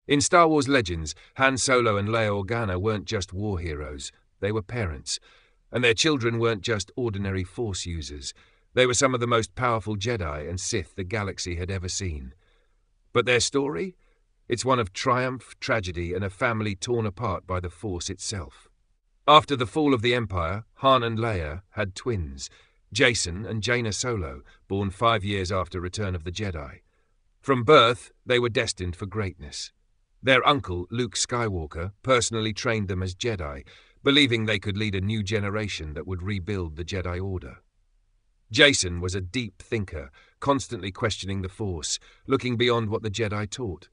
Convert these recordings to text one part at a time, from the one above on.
In Star Wars Legends, Han Solo and Leia Organa weren't just war heroes, they were parents. And their children weren't just ordinary Force users. They were some of the most powerful Jedi and Sith the galaxy had ever seen. But their story? It's one of triumph, tragedy, and a family torn apart by the Force itself. After the fall of the Empire, Han and Leia had twins, Jacen and Jaina Solo, born 5 years after Return of the Jedi. From birth, they were destined for greatness. Their uncle, Luke Skywalker, personally trained them as Jedi, believing they could lead a new generation that would rebuild the Jedi Order. Jacen was a deep thinker, constantly questioning the Force, looking beyond what the Jedi taught.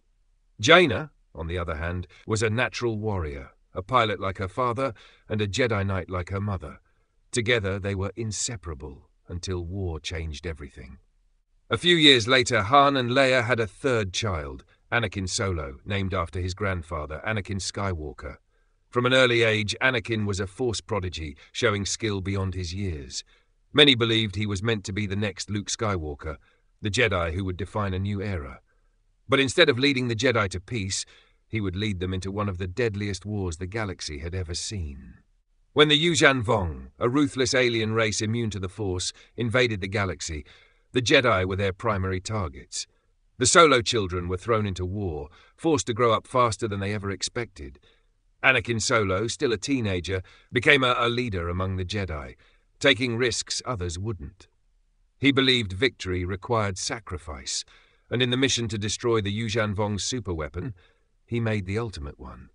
Jaina, on the other hand, was a natural warrior, a pilot like her father and a Jedi Knight like her mother. Together they were inseparable until war changed everything. A few years later, Han and Leia had a third child, Anakin Solo, named after his grandfather, Anakin Skywalker. From an early age, Anakin was a Force prodigy, showing skill beyond his years. Many believed he was meant to be the next Luke Skywalker, the Jedi who would define a new era. But instead of leading the Jedi to peace, he would lead them into one of the deadliest wars the galaxy had ever seen. When the Yuuzhan Vong, a ruthless alien race immune to the Force, invaded the galaxy, the Jedi were their primary targets. The Solo children were thrown into war, forced to grow up faster than they ever expected. Anakin Solo, still a teenager, became a leader among the Jedi, taking risks others wouldn't. He believed victory required sacrifice, and in the mission to destroy the Yuuzhan Vong's superweapon, he made the ultimate one.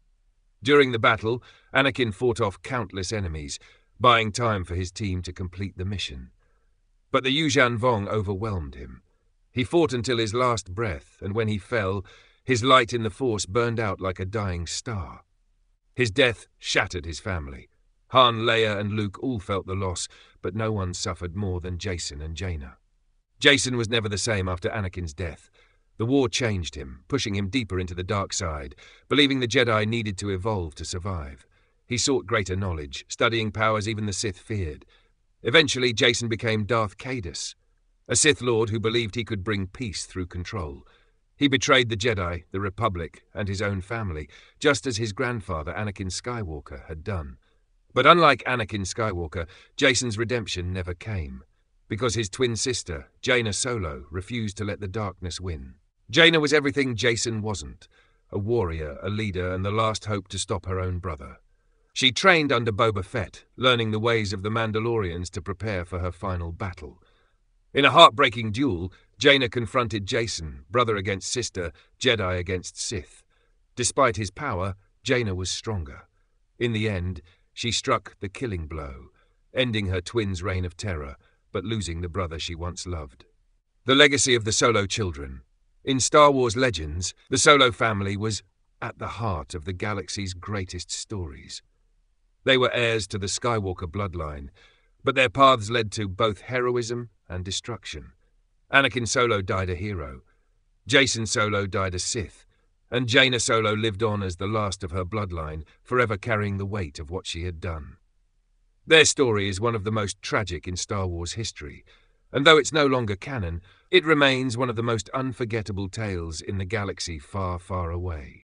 During the battle, Anakin fought off countless enemies, buying time for his team to complete the mission. But the Yuuzhan Vong overwhelmed him. He fought until his last breath, and when he fell, his light in the Force burned out like a dying star. His death shattered his family. Han, Leia, and Luke all felt the loss, but no one suffered more than Jacen and Jaina. Jacen was never the same after Anakin's death. The war changed him, pushing him deeper into the dark side, believing the Jedi needed to evolve to survive. He sought greater knowledge, studying powers even the Sith feared. Eventually, Jacen became Darth Caedus, a Sith Lord who believed he could bring peace through control. He betrayed the Jedi, the Republic, and his own family, just as his grandfather, Anakin Skywalker, had done. But unlike Anakin Skywalker, Jacen's redemption never came, because his twin sister, Jaina Solo, refused to let the darkness win. Jaina was everything Jacen wasn't, a warrior, a leader, and the last hope to stop her own brother. She trained under Boba Fett, learning the ways of the Mandalorians to prepare for her final battle. In a heartbreaking duel, Jaina confronted Jacen, brother against sister, Jedi against Sith. Despite his power, Jaina was stronger. In the end, she struck the killing blow, ending her twin's reign of terror, but losing the brother she once loved. The legacy of the Solo children. In Star Wars Legends, the Solo family was at the heart of the galaxy's greatest stories. They were heirs to the Skywalker bloodline, but their paths led to both heroism and destruction. Anakin Solo died a hero. Jacen Solo died a Sith, and Jaina Solo lived on as the last of her bloodline, forever carrying the weight of what she had done. Their story is one of the most tragic in Star Wars history, and though it's no longer canon, it remains one of the most unforgettable tales in the galaxy far, far away.